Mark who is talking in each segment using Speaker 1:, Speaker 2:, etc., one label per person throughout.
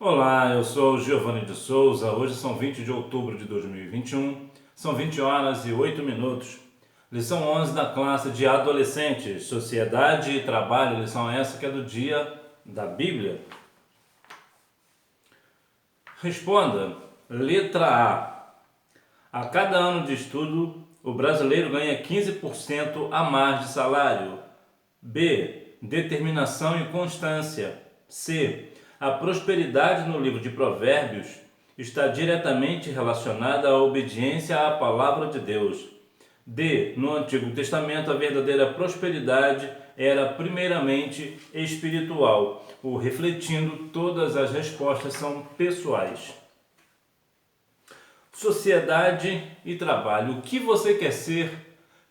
Speaker 1: Olá, eu sou o Giovanni de Souza. Hoje são 20 de outubro de 2021, são 20 horas e 8 minutos. Lição 11 da classe de adolescentes, Sociedade e Trabalho, lição essa que é do dia da Bíblia. Responda. Letra A. A cada ano de estudo, o brasileiro ganha 15% a mais de salário. B. Determinação e constância. C. A prosperidade no livro de Provérbios está diretamente relacionada à obediência à palavra de Deus. D. No Antigo Testamento, a verdadeira prosperidade era primeiramente espiritual. O refletindo, todas as respostas são pessoais. Sociedade e trabalho. O que você quer ser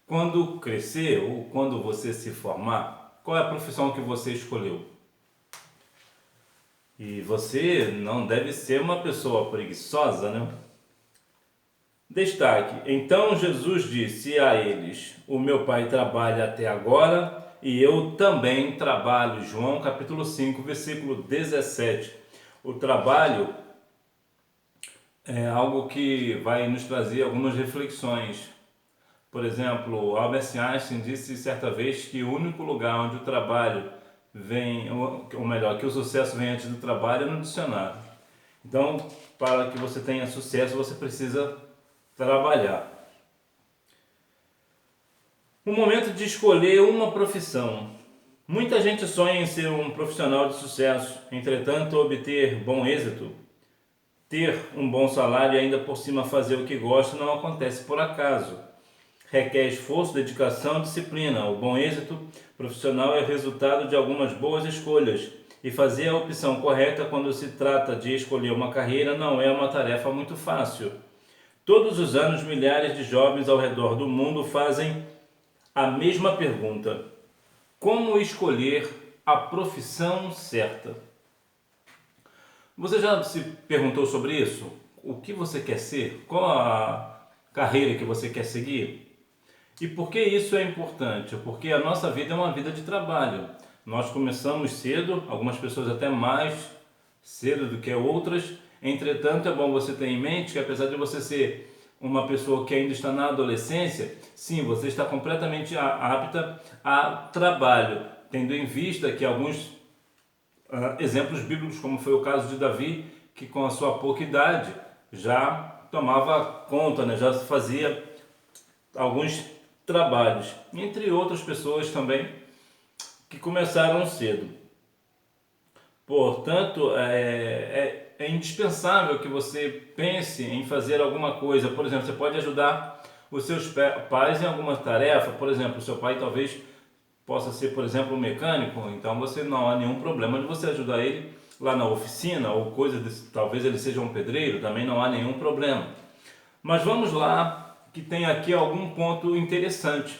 Speaker 1: quando crescer ou quando você se formar? Qual é a profissão que você escolheu? E você não deve ser uma pessoa preguiçosa, né? Destaque. Então Jesus disse a eles: o meu Pai trabalha até agora e eu também trabalho. João capítulo 5, versículo 17. O trabalho é algo que vai nos trazer algumas reflexões. Por exemplo, Albert Einstein disse certa vez que o único lugar onde o trabalho vem, ou melhor, que o sucesso vem antes do trabalho é no dicionário. Então, para que você tenha sucesso, você precisa trabalhar. O momento de escolher uma profissão. Muita gente sonha em ser um profissional de sucesso, entretanto, obter bom êxito, ter um bom salário e ainda por cima fazer o que gosta não acontece por acaso. Requer esforço, dedicação, disciplina. O bom êxito profissional é o resultado de algumas boas escolhas. E fazer a opção correta quando se trata de escolher uma carreira não é uma tarefa muito fácil. Todos os anos, milhares de jovens ao redor do mundo fazem a mesma pergunta: como escolher a profissão certa? Você já se perguntou sobre isso? O que você quer ser? Qual a carreira que você quer seguir? E por que isso é importante? Porque a nossa vida é uma vida de trabalho. Nós começamos cedo, algumas pessoas até mais cedo do que outras. Entretanto, é bom você ter em mente que apesar de você ser uma pessoa que ainda está na adolescência, sim, você está completamente apta a trabalho, tendo em vista que alguns exemplos bíblicos, como foi o caso de Davi, que com a sua pouca idade já tomava conta, né? Já fazia alguns trabalhos, entre outras pessoas também que começaram cedo. Portanto, é indispensável que você pense em fazer alguma coisa. Por exemplo, você pode ajudar os seus pais em alguma tarefa. Por exemplo, o seu pai talvez possa ser, por exemplo, um mecânico, então você não há nenhum problema de você ajudar ele lá na oficina ou coisa desse, talvez ele seja um pedreiro, também não há nenhum problema. Mas vamos lá, que tem aqui algum ponto interessante.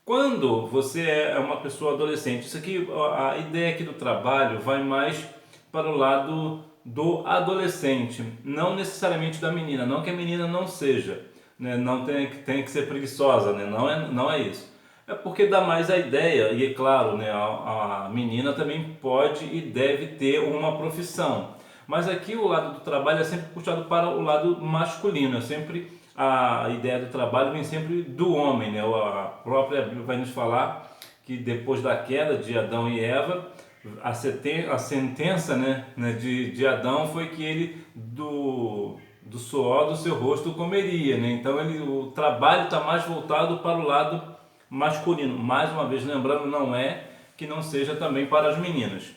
Speaker 1: Quando você é uma pessoa adolescente, isso aqui, a ideia aqui do trabalho vai mais para o lado do adolescente, não necessariamente da menina, não que a menina não seja, né? Não tem que ser preguiçosa, né? Não é isso. É porque dá mais a ideia, e é claro, né, a menina também pode e deve ter uma profissão. Mas aqui o lado do trabalho é sempre puxado para o lado masculino, é sempre a ideia do trabalho vem sempre do homem, né? A própria Bíblia vai nos falar que depois da queda de Adão e Eva, a sentença, né, de Adão foi que ele do suor do seu rosto comeria, né? Então o trabalho está mais voltado para o lado masculino. Mais uma vez lembrando, não é que não seja também para as meninas.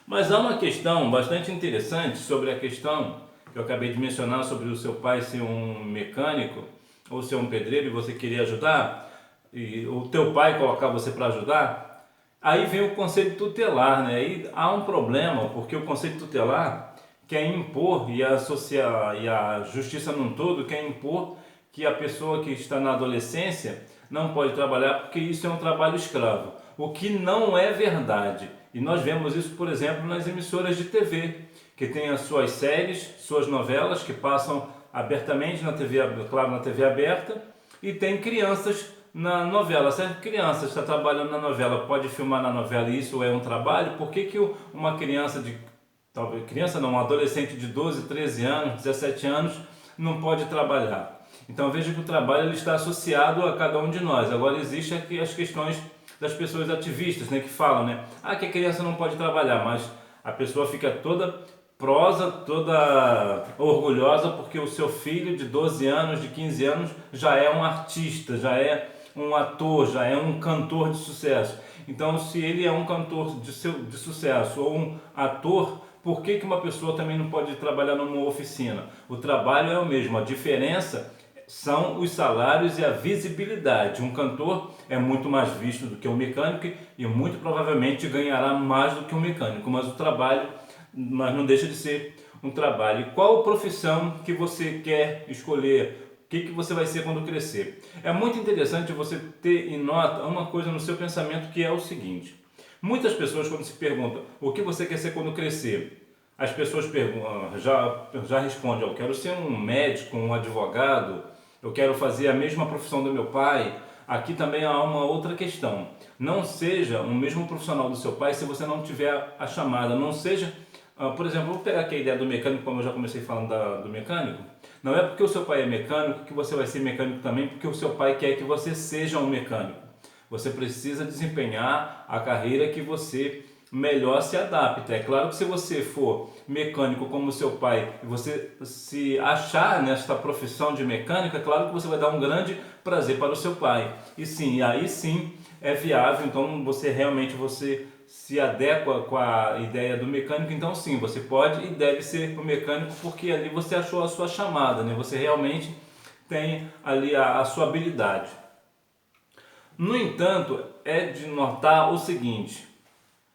Speaker 1: Mas há uma questão bastante interessante sobre a questão que eu acabei de mencionar, sobre o seu pai ser um mecânico ou ser um pedreiro e você querer ajudar, e o teu pai colocar você para ajudar. Aí vem o conselho tutelar, né? Aí há um problema, porque o conselho tutelar quer impor, e a justiça num todo quer impor que a pessoa que está na adolescência não pode trabalhar porque isso é um trabalho escravo, o que não é verdade. E nós vemos isso, por exemplo, nas emissoras de TV, que tem as suas séries, suas novelas que passam abertamente na TV, claro, na TV aberta, e tem crianças na novela. Se a criança está trabalhando na novela, pode filmar na novela e isso é um trabalho, por que uma criança de talvez criança não, um adolescente de 12, 13 anos, 17 anos, não pode trabalhar. Então veja que o trabalho ele está associado a cada um de nós. Agora existem aqui as questões das pessoas ativistas, né, que falam, né, que a criança não pode trabalhar, mas a pessoa fica toda prosa, toda orgulhosa porque o seu filho de 12 anos, de 15 anos já é um artista, já é um ator, já é um cantor de sucesso. Então, se ele é um cantor de sucesso ou um ator, por que uma pessoa também não pode trabalhar numa oficina? O trabalho é o mesmo, a diferença são os salários e a visibilidade. Um cantor é muito mais visto do que um mecânico e muito provavelmente ganhará mais do que um mecânico, mas não deixa de ser um trabalho. E qual profissão que você quer escolher? O que você vai ser quando crescer? É muito interessante você ter em nota uma coisa no seu pensamento, que é o seguinte: muitas pessoas, quando se perguntam o que você quer ser quando crescer, as pessoas já respondem: eu quero ser um médico, um advogado, eu quero fazer a mesma profissão do meu pai. Aqui também há uma outra questão: não seja o mesmo profissional do seu pai se você não tiver a chamada. Não seja, por exemplo, vou pegar aqui a ideia do mecânico, como eu já comecei falando do mecânico. Não é porque o seu pai é mecânico que você vai ser mecânico também, porque o seu pai quer que você seja um mecânico. Você precisa desempenhar a carreira que você melhor se adapta. É claro que se você for mecânico como o seu pai e você se achar nesta profissão de mecânico, é claro que você vai dar um grande prazer para o seu pai. E sim, aí sim é viável, então você se adequa com a ideia do mecânico, então sim, você pode e deve ser o mecânico, porque ali você achou a sua chamada, né? Você realmente tem ali a sua habilidade. No entanto, é de notar o seguinte: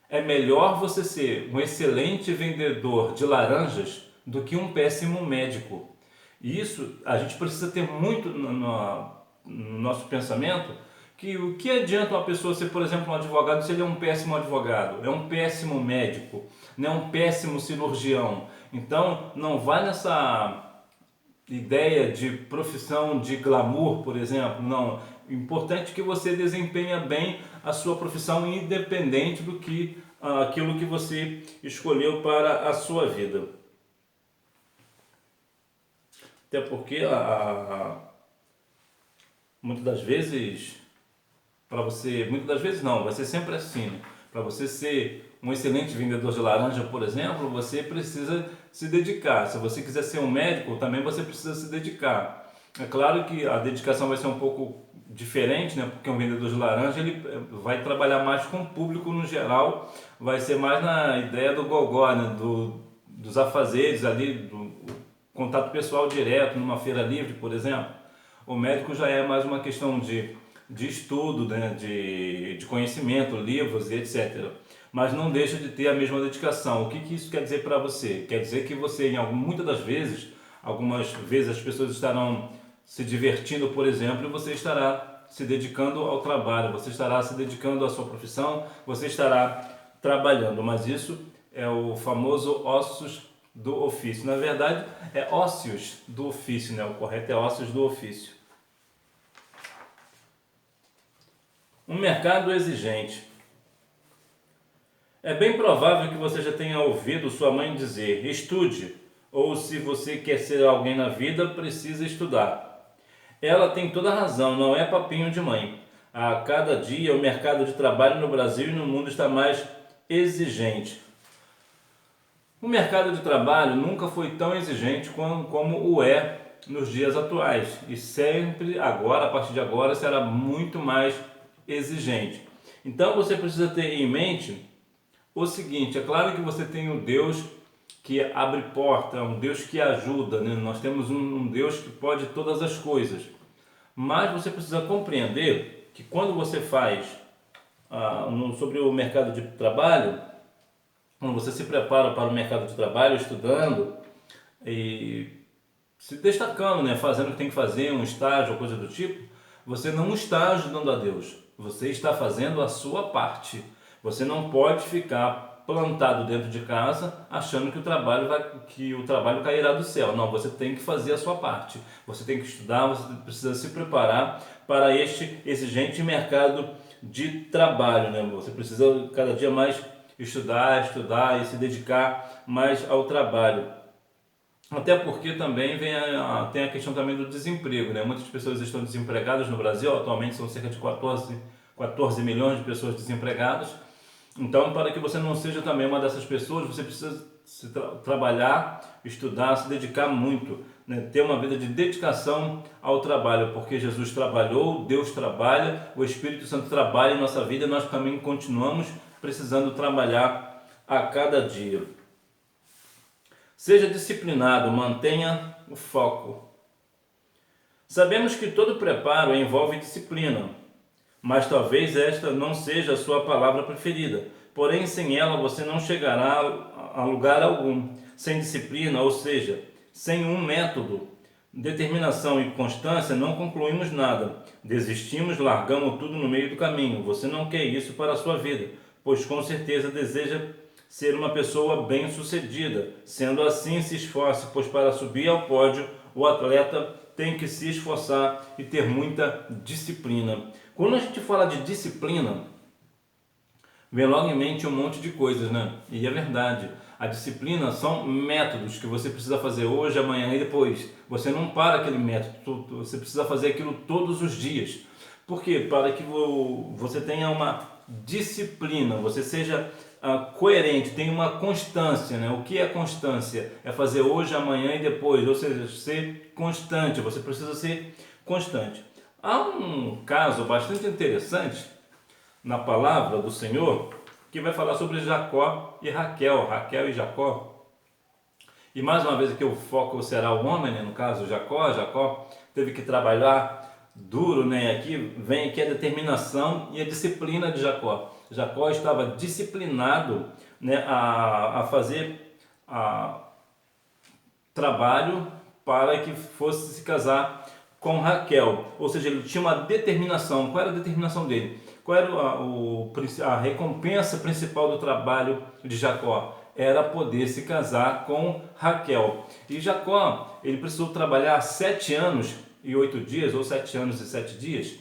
Speaker 1: é melhor você ser um excelente vendedor de laranjas do que um péssimo médico. E isso a gente precisa ter muito no nosso pensamento, que o que adianta uma pessoa ser, por exemplo, um advogado se ele é um péssimo advogado, é um péssimo médico, né, um péssimo cirurgião. Então, não vai nessa ideia de profissão de glamour, por exemplo, não. Importante que você desempenhe bem a sua profissão, independente do que aquilo que você escolheu para a sua vida. Até porque muitas das vezes, muitas das vezes não, vai ser sempre assim, né? Para você ser um excelente vendedor de laranja, por exemplo, você precisa se dedicar. Se você quiser ser um médico, também você precisa se dedicar. É claro que a dedicação vai ser um pouco diferente, né? Porque um vendedor de laranja ele vai trabalhar mais com o público no geral, vai ser mais na ideia do gogó, né? Dos afazeres ali, do contato pessoal direto numa feira livre, por exemplo. O médico já é mais uma questão de estudo, né? de conhecimento, livros e etc. Mas não deixa de ter a mesma dedicação. O que isso quer dizer para você? Quer dizer que você, muitas das vezes, algumas vezes as pessoas estarão se divertindo, por exemplo, e você estará se dedicando ao trabalho, você estará se dedicando à sua profissão, você estará trabalhando, mas isso é o famoso ossos do ofício. Na verdade, é ócios do ofício, né? O correto é ócios do ofício. Um mercado exigente. É bem provável que você já tenha ouvido sua mãe dizer: estude, ou se você quer ser alguém na vida, precisa estudar. Ela tem toda a razão, não é papinho de mãe. A cada dia o mercado de trabalho no Brasil e no mundo está mais exigente. O mercado de trabalho nunca foi tão exigente como o é nos dias atuais e sempre agora, a partir de agora, será muito mais exigente. Então você precisa ter em mente o seguinte: é claro que você tem um Deus que abre porta, um Deus que ajuda, né? Nós temos um Deus que pode todas as coisas, mas você precisa compreender que quando você faz sobre o mercado de trabalho, quando você se prepara para o mercado de trabalho, estudando e se destacando, né? Fazendo o que tem que fazer, um estágio ou coisa do tipo, você não está ajudando a Deus, você está fazendo a sua parte. Você não pode ficar plantado dentro de casa achando que o trabalho cairá do céu. Não, você tem que fazer a sua parte. Você tem que estudar, você precisa se preparar para este exigente mercado de trabalho, né? Você precisa cada dia mais estudar e se dedicar mais ao trabalho. Até porque também tem a questão também do desemprego, né? Muitas pessoas estão desempregadas no Brasil, atualmente são cerca de 14 milhões de pessoas desempregadas. Então, para que você não seja também uma dessas pessoas, você precisa trabalhar, estudar, se dedicar muito, né? Ter uma vida de dedicação ao trabalho, porque Jesus trabalhou, Deus trabalha, o Espírito Santo trabalha em nossa vida e nós também continuamos precisando trabalhar a cada dia. Seja disciplinado, mantenha o foco. Sabemos que todo preparo envolve disciplina, mas talvez esta não seja a sua palavra preferida. Porém, sem ela você não chegará a lugar algum. Sem disciplina, ou seja, sem um método, determinação e constância, não concluímos nada. Desistimos, largamos tudo no meio do caminho. Você não quer isso para a sua vida, pois com certeza deseja ser uma pessoa bem-sucedida. Sendo assim, se esforce, pois para subir ao pódio, o atleta tem que se esforçar e ter muita disciplina. Quando a gente fala de disciplina, vem logo em mente um monte de coisas, né? E é verdade. A disciplina são métodos que você precisa fazer hoje, amanhã e depois. Você não para aquele método, você precisa fazer aquilo todos os dias. Por quê? Para que você tenha uma disciplina, você seja coerente, tenha uma constância, né? O que é constância? É fazer hoje, amanhã e depois, ou seja, ser constante, você precisa ser constante. Há um caso bastante interessante na palavra do Senhor que vai falar sobre Jacó e Raquel, Raquel e Jacó. E mais uma vez aqui o foco será o homem, né? No caso Jacó teve que trabalhar duro, né? Aqui vem aqui a determinação e a disciplina de Jacó. Jacó estava disciplinado, né, a fazer trabalho para que fosse se casar com Raquel, ou seja, ele tinha uma determinação. Qual era a determinação dele? Qual era a recompensa principal do trabalho de Jacó? Era poder se casar com Raquel. E Jacó, ele precisou trabalhar 7 anos e 8 dias, ou 7 anos e 7 dias,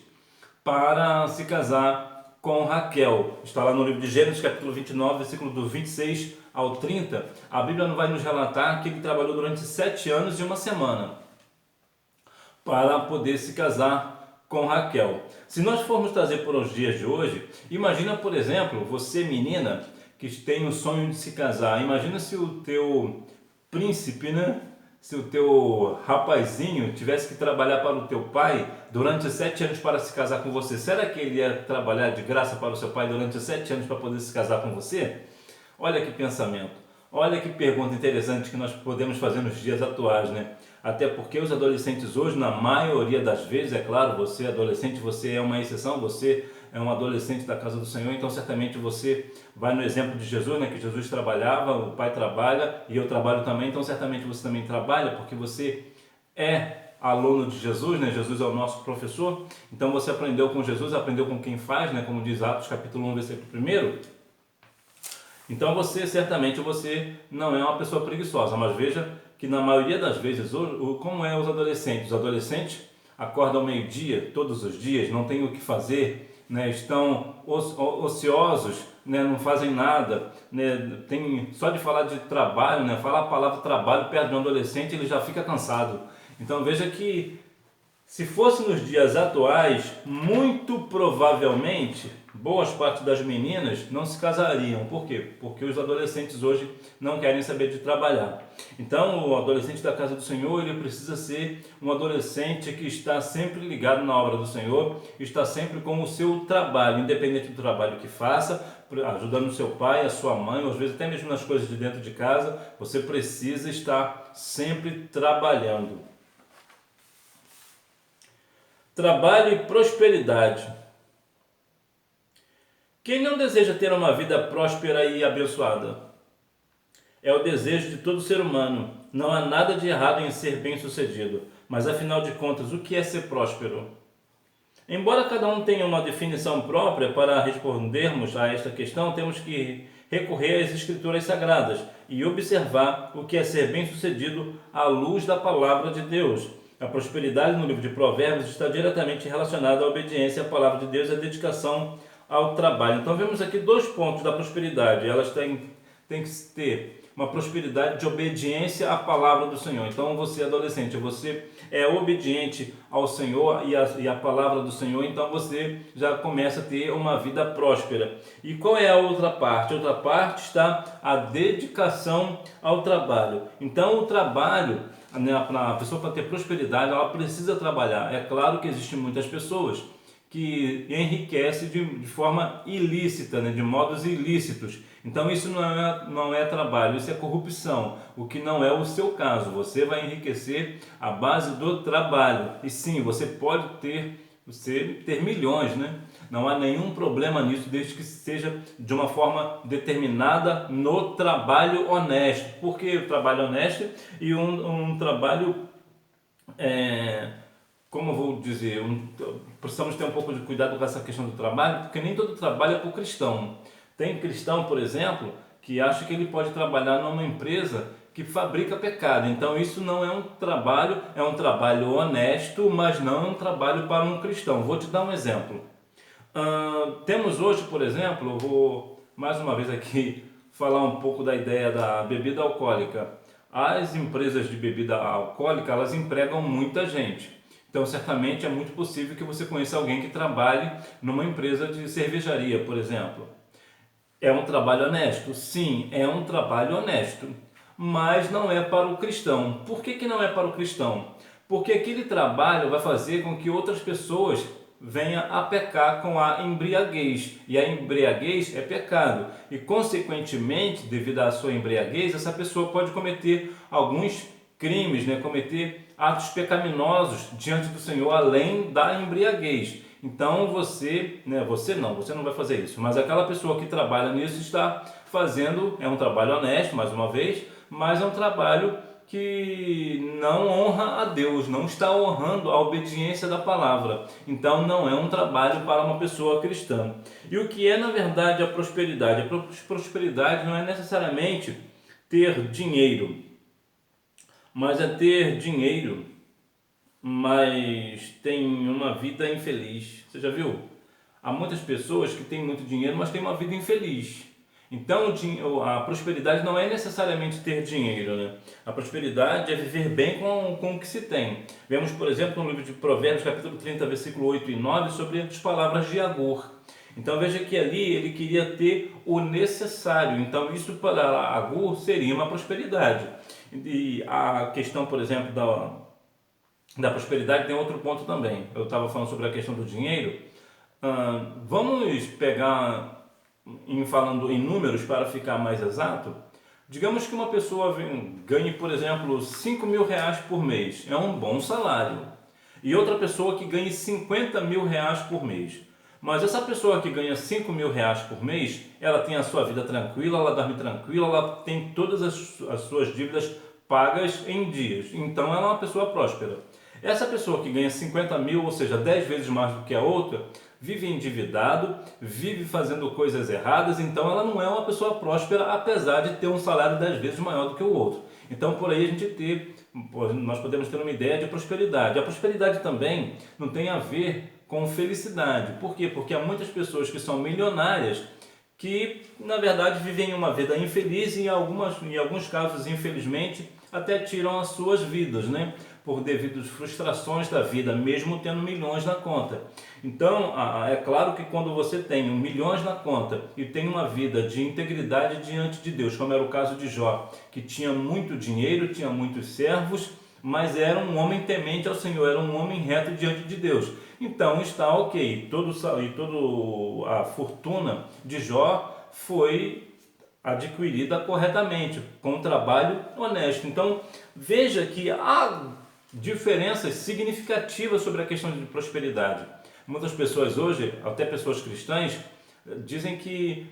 Speaker 1: para se casar com Raquel. Está lá no livro de Gênesis, capítulo 29, versículo do 26 ao 30. A Bíblia não vai nos relatar que ele trabalhou durante 7 anos e 1 semana para poder se casar com Raquel. Se nós formos trazer para os dias de hoje, imagina, por exemplo, você menina que tem o sonho de se casar. Imagina se o teu príncipe, né? Se o teu rapazinho tivesse que trabalhar para o teu pai durante 7 anos para se casar com você. Será que ele ia trabalhar de graça para o seu pai durante 7 anos para poder se casar com você? Olha que pensamento. Olha que pergunta interessante que nós podemos fazer nos dias atuais, né? Até porque os adolescentes hoje, na maioria das vezes, é claro, você adolescente, você é uma exceção, você é um adolescente da casa do Senhor, então certamente você vai no exemplo de Jesus, né? Que Jesus trabalhava, o Pai trabalha e eu trabalho também, então certamente você também trabalha porque você é aluno de Jesus, né? Jesus é o nosso professor, então você aprendeu com Jesus, aprendeu com quem faz, né? Como diz Atos capítulo 1, versículo 1. Então certamente você não é uma pessoa preguiçosa, mas veja que na maioria das vezes, como é os adolescentes? Os adolescentes acordam ao meio-dia, todos os dias, não têm o que fazer, né? Estão ociosos, né? Não fazem nada, né? Só de falar de trabalho, né? Falar a palavra trabalho perto de um adolescente, ele já fica cansado. Então veja que se fosse nos dias atuais, muito provavelmente, boas partes das meninas não se casariam. Por quê? Porque os adolescentes hoje não querem saber de trabalhar. Então, o adolescente da casa do Senhor, ele precisa ser um adolescente que está sempre ligado na obra do Senhor, está sempre com o seu trabalho, independente do trabalho que faça, ajudando o seu pai, a sua mãe, ou às vezes até mesmo nas coisas de dentro de casa, você precisa estar sempre trabalhando. Trabalho e prosperidade. Quem não deseja ter uma vida próspera e abençoada? É o desejo de todo ser humano. Não há nada de errado em ser bem-sucedido. Mas afinal de contas, o que é ser próspero? Embora cada um tenha uma definição própria para respondermos a esta questão, temos que recorrer às Escrituras Sagradas e observar o que é ser bem-sucedido à luz da palavra de Deus. A prosperidade no livro de Provérbios está diretamente relacionada à obediência à palavra de Deus e à dedicação ao trabalho. Então vemos aqui dois pontos da prosperidade. Elas têm que ter uma prosperidade de obediência à palavra do Senhor. Então você, adolescente, você é obediente ao Senhor e à palavra do Senhor, então você já começa a ter uma vida próspera. E qual é a outra parte? A outra parte está a dedicação ao trabalho. Então o trabalho, né, a pessoa, para ter prosperidade, ela precisa trabalhar. É claro que existem muitas pessoas que enriquecem de forma ilícita, né, de modos ilícitos. Então isso não é trabalho, isso é corrupção, o que não é o seu caso. Você vai enriquecer à base do trabalho. E sim, você pode ter milhões, né? Não há nenhum problema nisso, desde que seja de uma forma determinada no trabalho honesto. Por que o trabalho honesto e um trabalho, como eu vou dizer, precisamos ter um pouco de cuidado com essa questão do trabalho, porque nem todo trabalho é para o cristão. Tem cristão, por exemplo, que acha que ele pode trabalhar numa empresa que fabrica pecado. Então isso não é um trabalho honesto, mas não é um trabalho para um cristão. Vou te dar um exemplo. Temos hoje, por exemplo, eu vou mais uma vez aqui falar um pouco da ideia da bebida alcoólica. As empresas de bebida alcoólica, elas empregam muita gente. Então, certamente é muito possível que você conheça alguém que trabalhe numa empresa de cervejaria, por exemplo. É um trabalho honesto? Sim, é um trabalho honesto, mas não é para o cristão. Por que não é para o cristão? Porque aquele trabalho vai fazer com que outras pessoas venham a pecar com a embriaguez, e a embriaguez é pecado, e consequentemente, devido à sua embriaguez, essa pessoa pode cometer alguns crimes, né? Cometer atos pecaminosos diante do Senhor, além da embriaguez. Então você não vai fazer isso, mas aquela pessoa que trabalha nisso está fazendo, é um trabalho honesto, mais uma vez, mas é um trabalho que não honra a Deus, não está honrando a obediência da palavra. Então não é um trabalho para uma pessoa cristã. E o que é na verdade a prosperidade? A prosperidade não é necessariamente ter dinheiro, mas é ter dinheiro, mas tem uma vida infeliz. Você já viu? Há muitas pessoas que têm muito dinheiro, mas têm uma vida infeliz. Então a prosperidade não é necessariamente ter dinheiro, né? A prosperidade é viver bem com o que se tem. Vemos, por exemplo, no livro de Provérbios, capítulo 30, versículo 8 e 9, sobre as palavras de Agur. Então veja que ali ele queria ter o necessário. Então isso para Agur seria uma prosperidade. E a questão, por exemplo, da prosperidade tem outro ponto também. Eu estava falando sobre a questão do dinheiro. Vamos pegar, falando em números para ficar mais exato. Digamos que uma pessoa ganhe, por exemplo, 5 mil reais por mês. É um bom salário. E outra pessoa que ganhe 50 mil reais por mês. Mas essa pessoa que ganha 5 mil reais por mês, ela tem a sua vida tranquila, ela dorme tranquila, ela tem todas as suas dívidas pagas em dias. Então ela é uma pessoa próspera. Essa pessoa que ganha 50 mil, ou seja, 10 vezes mais do que a outra, vive endividado, vive fazendo coisas erradas, então ela não é uma pessoa próspera, apesar de ter um salário 10 vezes maior do que o outro. Então por aí nós podemos ter uma ideia de prosperidade. A prosperidade também não tem a ver com felicidade. Por quê? Porque há muitas pessoas que são milionárias que, na verdade, vivem uma vida infeliz e em alguns casos, infelizmente, até tiram as suas vidas, né? Por devido às frustrações da vida, mesmo tendo milhões na conta. Então, é claro que quando você tem milhões na conta e tem uma vida de integridade diante de Deus, como era o caso de Jó, que tinha muito dinheiro, tinha muitos servos, mas era um homem temente ao Senhor, era um homem reto diante de Deus. Então está ok, toda a fortuna de Jó foi adquirida corretamente, com um trabalho honesto. Então veja que há diferenças significativas sobre a questão de prosperidade. Muitas pessoas hoje, até pessoas cristãs, dizem que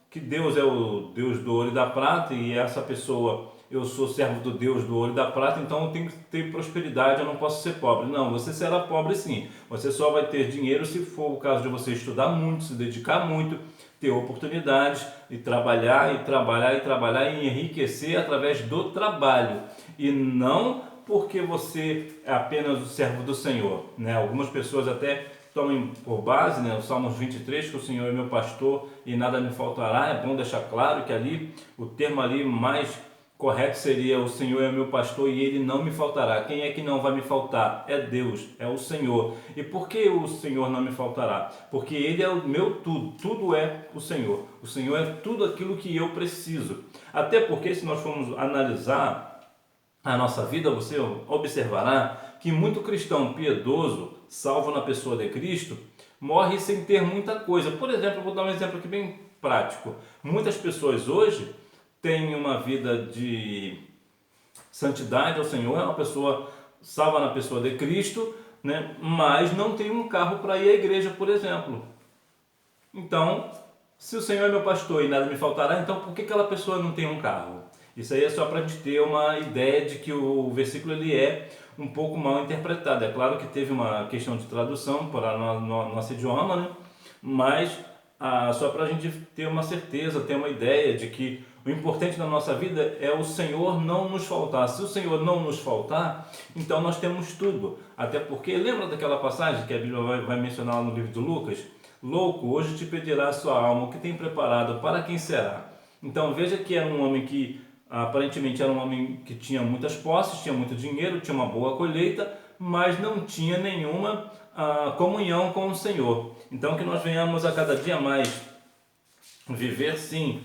Speaker 1: que Deus é o Deus do ouro e da prata, e essa pessoa, eu sou servo do Deus do ouro e da prata, então eu tenho que ter prosperidade, eu não posso ser pobre. Não, você será pobre sim. Você só vai ter dinheiro se for o caso de você estudar muito, se dedicar muito, ter oportunidades e trabalhar e enriquecer através do trabalho. E não porque você é apenas o servo do Senhor, né? Algumas pessoas até tomem por base, né, o Salmos 23, que o Senhor é meu pastor e nada me faltará. É bom deixar claro que ali, o termo ali mais correto seria: o Senhor é meu pastor e ele não me faltará. Quem é que não vai me faltar? É Deus, é o Senhor. E por que o Senhor não me faltará? Porque ele é o meu tudo, tudo é o Senhor. O Senhor é tudo aquilo que eu preciso. Até porque, se nós formos analisar a nossa vida, você observará que muito cristão piedoso, salvo na pessoa de Cristo, morre sem ter muita coisa. Por exemplo, vou dar um exemplo aqui bem prático. Muitas pessoas hoje têm uma vida de santidade ao Senhor, é uma pessoa salva na pessoa de Cristo, né? Mas não tem um carro para ir à igreja, por exemplo. Então, se o Senhor é meu pastor e nada me faltará, então por que aquela pessoa não tem um carro? Isso aí é só para a gente ter uma ideia de que o versículo ele é um pouco mal interpretado. É claro que teve uma questão de tradução para o nosso idioma, né? Mas só para a gente ter uma certeza, ter uma ideia de que o importante na nossa vida é o Senhor não nos faltar. Se o Senhor não nos faltar, então nós temos tudo. Até porque, lembra daquela passagem que a Bíblia vai mencionar no livro de Lucas? Louco, hoje te pedirá a sua alma, o que tem preparado, para quem será? Então veja que era um homem que aparentemente era um homem que tinha muitas posses, tinha muito dinheiro, tinha uma boa colheita, mas não tinha nenhuma comunhão com o Senhor. Então que nós venhamos a cada dia mais viver sim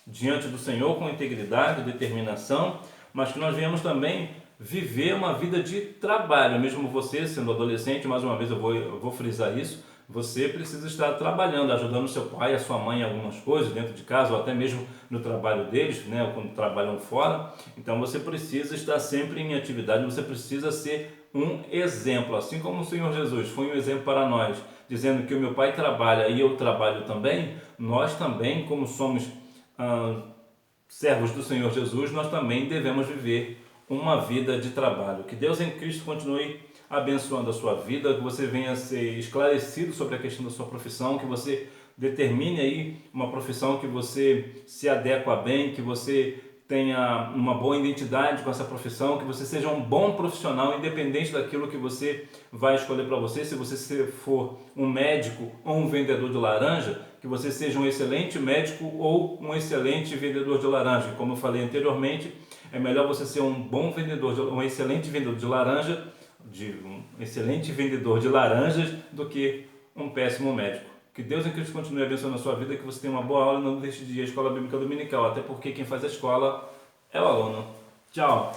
Speaker 1: diante do Senhor com integridade, determinação, mas que nós venhamos também viver uma vida de trabalho. Mesmo você sendo adolescente, mais uma vez eu vou frisar isso, você precisa estar trabalhando, ajudando seu pai e a sua mãe em algumas coisas dentro de casa, ou até mesmo no trabalho deles, né, ou quando trabalham fora. Então você precisa estar sempre em atividade, você precisa ser um exemplo, assim como o Senhor Jesus foi um exemplo para nós, dizendo que o meu pai trabalha e eu trabalho também. Nós também, como somos servos do Senhor Jesus, nós também devemos viver uma vida de trabalho. Que Deus em Cristo continue abençoando a sua vida, que você venha a ser esclarecido sobre a questão da sua profissão, que você determine aí uma profissão que você se adequa bem, que você tenha uma boa identidade com essa profissão, que você seja um bom profissional, independente daquilo que você vai escolher para você. Se você for um médico ou um vendedor de laranja, que você seja um excelente médico ou um excelente vendedor de laranja. Como eu falei anteriormente, é melhor você ser um bom vendedor, um excelente vendedor de laranjas, do que um péssimo médico. Que Deus em Cristo continue abençoando a sua vida, que você tenha uma boa aula e não deixe de ir à Escola Bíblica Dominical, até porque quem faz a escola é o aluno. Tchau!